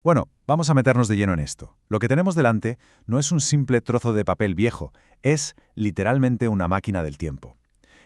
Bueno, vamos a meternos de lleno en esto. Lo que tenemos delante no es un simple trozo de papel viejo, es literalmente una máquina del tiempo.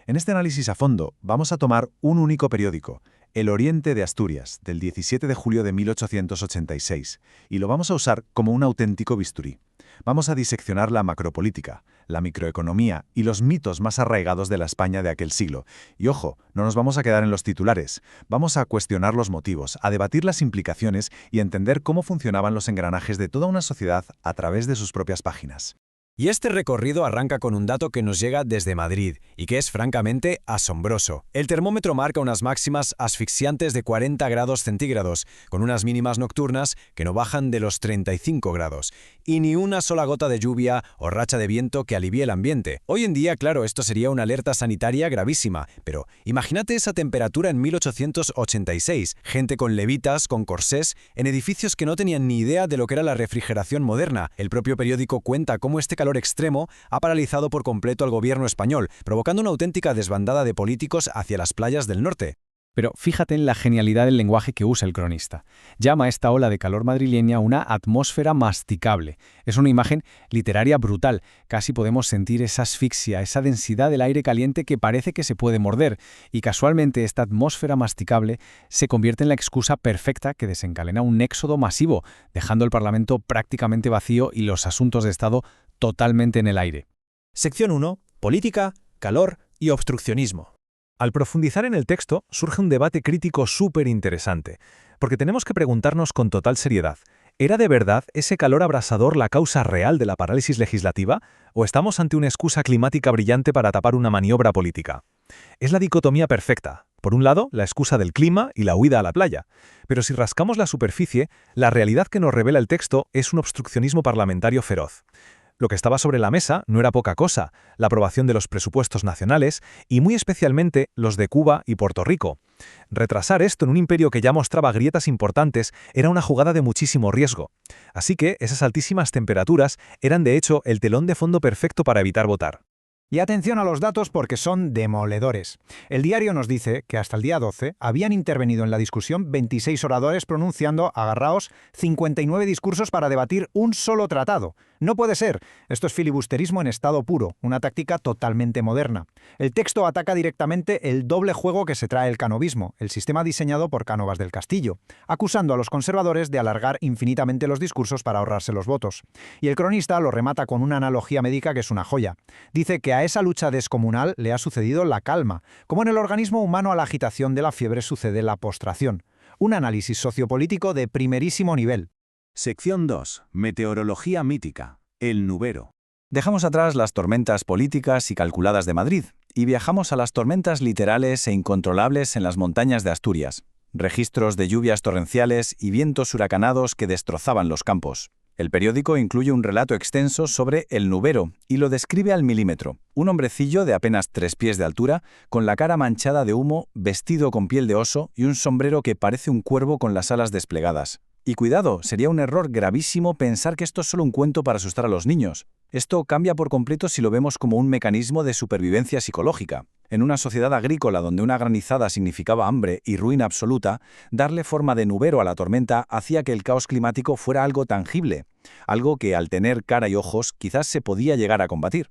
En este análisis a fondo vamos a tomar un único periódico, El Oriente de Asturias, del 17 de julio de 1886, y lo vamos a usar como un auténtico bisturí. Vamos a diseccionar la macropolítica, la microeconomía y los mitos más arraigados de la España de aquel siglo. Y ojo, no nos vamos a quedar en los titulares. Vamos a cuestionar los motivos, a debatir las implicaciones y entender cómo funcionaban los engranajes de toda una sociedad a través de sus propias páginas. Y este recorrido arranca con un dato que nos llega desde Madrid y que es francamente asombroso. El termómetro marca unas máximas asfixiantes de 40 grados centígrados, con unas mínimas nocturnas que no bajan de los 35 grados. Y ni una sola gota de lluvia o racha de viento que alivie el ambiente. Hoy en día, claro, esto sería una alerta sanitaria gravísima, pero imagínate esa temperatura en 1886, gente con levitas, con corsés, en edificios que no tenían ni idea de lo que era la refrigeración moderna. El propio periódico cuenta cómo este calor extremo ha paralizado por completo al gobierno español, provocando una auténtica desbandada de políticos hacia las playas del norte. Pero fíjate en la genialidad del lenguaje que usa el cronista. Llama a esta ola de calor madrileña una atmósfera masticable. Es una imagen literaria brutal. Casi podemos sentir esa asfixia, esa densidad del aire caliente que parece que se puede morder. Y casualmente esta atmósfera masticable se convierte en la excusa perfecta que desencadena un éxodo masivo, dejando el Parlamento prácticamente vacío y los asuntos de Estado totalmente en el aire. Sección 1. Política, calor y obstruccionismo. Al profundizar en el texto, surge un debate crítico súper interesante, porque tenemos que preguntarnos con total seriedad, ¿era de verdad ese calor abrasador la causa real de la parálisis legislativa, o estamos ante una excusa climática brillante para tapar una maniobra política? Es la dicotomía perfecta. Por un lado, la excusa del clima y la huida a la playa. Pero si rascamos la superficie, la realidad que nos revela el texto es un obstruccionismo parlamentario feroz. Lo que estaba sobre la mesa no era poca cosa, la aprobación de los presupuestos nacionales y muy especialmente los de Cuba y Puerto Rico. Retrasar esto en un imperio que ya mostraba grietas importantes era una jugada de muchísimo riesgo. Así que esas altísimas temperaturas eran de hecho el telón de fondo perfecto para evitar votar. Y atención a los datos porque son demoledores. El diario nos dice que hasta el día 12 habían intervenido en la discusión 26 oradores pronunciando, agarraos, 59 discursos para debatir un solo tratado. No puede ser. Esto es filibusterismo en estado puro, una táctica totalmente moderna. El texto ataca directamente el doble juego que se trae el canovismo, el sistema diseñado por Cánovas del Castillo, acusando a los conservadores de alargar infinitamente los discursos para ahorrarse los votos. Y el cronista lo remata con una analogía médica que es una joya. Dice que a esa lucha descomunal le ha sucedido la calma, como en el organismo humano a la agitación de la fiebre sucede la postración. Un análisis sociopolítico de primerísimo nivel. Sección 2. Meteorología mítica. El nubero. Dejamos atrás las tormentas políticas y calculadas de Madrid y viajamos a las tormentas literales e incontrolables en las montañas de Asturias. Registros de lluvias torrenciales y vientos huracanados que destrozaban los campos. El periódico incluye un relato extenso sobre el nubero y lo describe al milímetro. Un hombrecillo de apenas 3 pies de altura, con la cara manchada de humo, vestido con piel de oso y un sombrero que parece un cuervo con las alas desplegadas. Y cuidado, sería un error gravísimo pensar que esto es solo un cuento para asustar a los niños. Esto cambia por completo si lo vemos como un mecanismo de supervivencia psicológica. En una sociedad agrícola donde una granizada significaba hambre y ruina absoluta, darle forma de nubero a la tormenta hacía que el caos climático fuera algo tangible, algo que al tener cara y ojos quizás se podía llegar a combatir.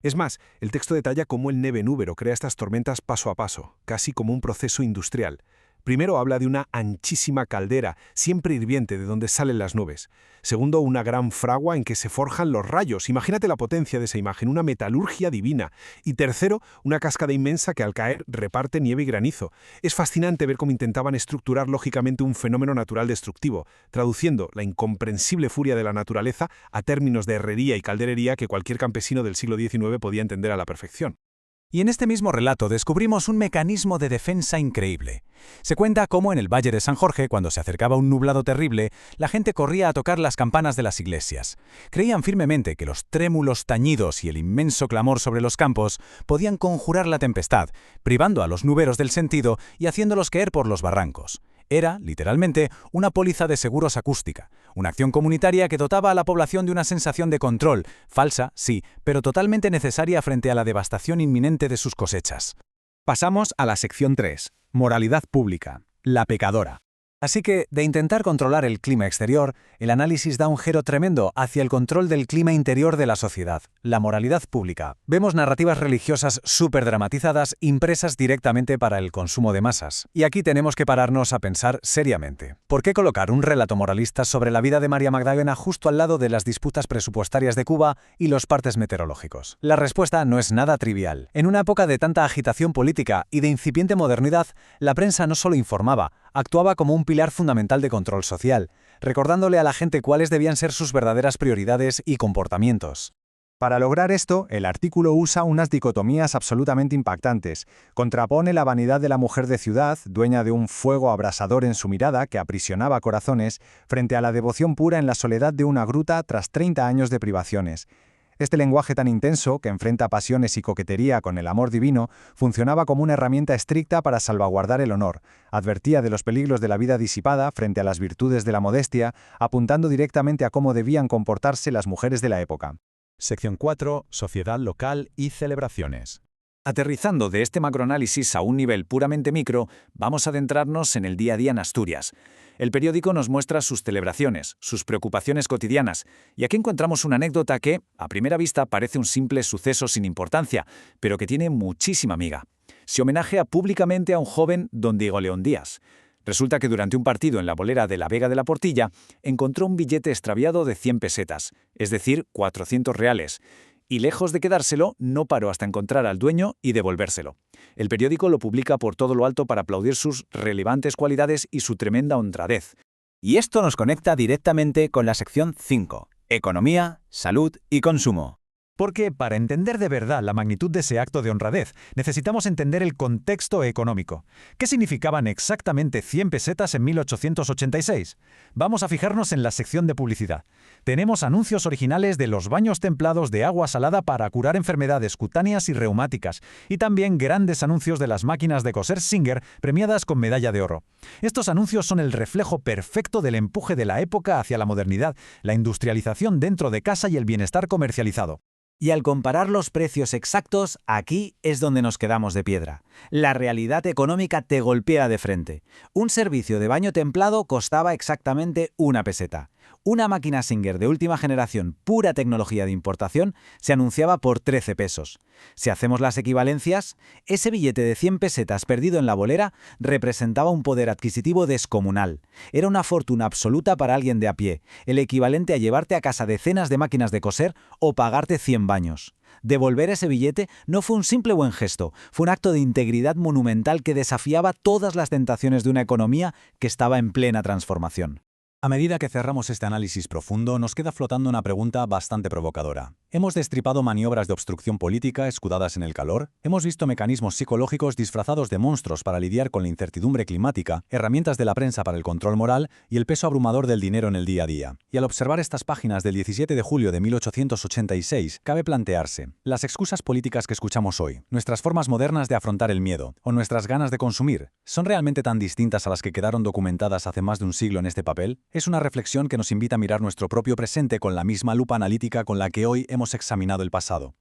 Es más, el texto detalla cómo el neve núbero crea estas tormentas paso a paso, casi como un proceso industrial. Primero habla de una anchísima caldera, siempre hirviente, de donde salen las nubes. Segundo, una gran fragua en que se forjan los rayos. Imagínate la potencia de esa imagen, una metalurgia divina. Y tercero, una cascada inmensa que al caer reparte nieve y granizo. Es fascinante ver cómo intentaban estructurar lógicamente un fenómeno natural destructivo, traduciendo la incomprensible furia de la naturaleza a términos de herrería y calderería que cualquier campesino del siglo XIX podía entender a la perfección. Y en este mismo relato descubrimos un mecanismo de defensa increíble. Se cuenta cómo en el Valle de San Jorge, cuando se acercaba un nublado terrible, la gente corría a tocar las campanas de las iglesias. Creían firmemente que los trémulos tañidos y el inmenso clamor sobre los campos podían conjurar la tempestad, privando a los nuberos del sentido y haciéndolos caer por los barrancos. Era, literalmente, una póliza de seguros acústica, una acción comunitaria que dotaba a la población de una sensación de control, falsa, sí, pero totalmente necesaria frente a la devastación inminente de sus cosechas. Pasamos a la sección 3. Moralidad pública. La pecadora. Así que, de intentar controlar el clima exterior, el análisis da un giro tremendo hacia el control del clima interior de la sociedad, la moralidad pública. Vemos narrativas religiosas súper dramatizadas impresas directamente para el consumo de masas. Y aquí tenemos que pararnos a pensar seriamente. ¿Por qué colocar un relato moralista sobre la vida de María Magdalena justo al lado de las disputas presupuestarias de Cuba y los partes meteorológicos? La respuesta no es nada trivial. En una época de tanta agitación política y de incipiente modernidad, la prensa no solo informaba, actuaba como un pilar fundamental de control social, recordándole a la gente cuáles debían ser sus verdaderas prioridades y comportamientos. Para lograr esto, el artículo usa unas dicotomías absolutamente impactantes. Contrapone la vanidad de la mujer de ciudad, dueña de un fuego abrasador en su mirada que aprisionaba corazones, frente a la devoción pura en la soledad de una gruta tras 30 años de privaciones. Este lenguaje tan intenso, que enfrenta pasiones y coquetería con el amor divino, funcionaba como una herramienta estricta para salvaguardar el honor, advertía de los peligros de la vida disipada frente a las virtudes de la modestia, apuntando directamente a cómo debían comportarse las mujeres de la época. Sección 4. Sociedad local y celebraciones. Aterrizando de este macroanálisis a un nivel puramente micro, vamos a adentrarnos en el día a día en Asturias. El periódico nos muestra sus celebraciones, sus preocupaciones cotidianas, y aquí encontramos una anécdota que, a primera vista, parece un simple suceso sin importancia, pero que tiene muchísima miga. Se homenajea públicamente a un joven, don Diego León Díaz. Resulta que durante un partido en la bolera de la Vega de la Portilla, encontró un billete extraviado de 100 pesetas, es decir, 400 reales, y lejos de quedárselo, no paró hasta encontrar al dueño y devolvérselo. El periódico lo publica por todo lo alto para aplaudir sus relevantes cualidades y su tremenda honradez. Y esto nos conecta directamente con la sección 5, Economía, Salud y Consumo. Porque para entender de verdad la magnitud de ese acto de honradez, necesitamos entender el contexto económico. ¿Qué significaban exactamente 100 pesetas en 1886? Vamos a fijarnos en la sección de publicidad. Tenemos anuncios originales de los baños templados de agua salada para curar enfermedades cutáneas y reumáticas, y también grandes anuncios de las máquinas de coser Singer premiadas con medalla de oro. Estos anuncios son el reflejo perfecto del empuje de la época hacia la modernidad, la industrialización dentro de casa y el bienestar comercializado. Y al comparar los precios exactos, aquí es donde nos quedamos de piedra. La realidad económica te golpea de frente. Un servicio de baño templado costaba exactamente 1 peseta. Una máquina Singer de última generación, pura tecnología de importación, se anunciaba por 13 pesos. Si hacemos las equivalencias, ese billete de 100 pesetas perdido en la bolera representaba un poder adquisitivo descomunal. Era una fortuna absoluta para alguien de a pie, el equivalente a llevarte a casa decenas de máquinas de coser o pagarte 100 baños. Devolver ese billete no fue un simple buen gesto, fue un acto de integridad monumental que desafiaba todas las tentaciones de una economía que estaba en plena transformación. A medida que cerramos este análisis profundo, nos queda flotando una pregunta bastante provocadora. ¿Hemos destripado maniobras de obstrucción política escudadas en el calor? ¿Hemos visto mecanismos psicológicos disfrazados de monstruos para lidiar con la incertidumbre climática, herramientas de la prensa para el control moral y el peso abrumador del dinero en el día a día? Y al observar estas páginas del 17 de julio de 1886, cabe plantearse, ¿las excusas políticas que escuchamos hoy, nuestras formas modernas de afrontar el miedo o nuestras ganas de consumir, son realmente tan distintas a las que quedaron documentadas hace más de un siglo en este papel? Es una reflexión que nos invita a mirar nuestro propio presente con la misma lupa analítica con la que hoy hemos examinado el pasado.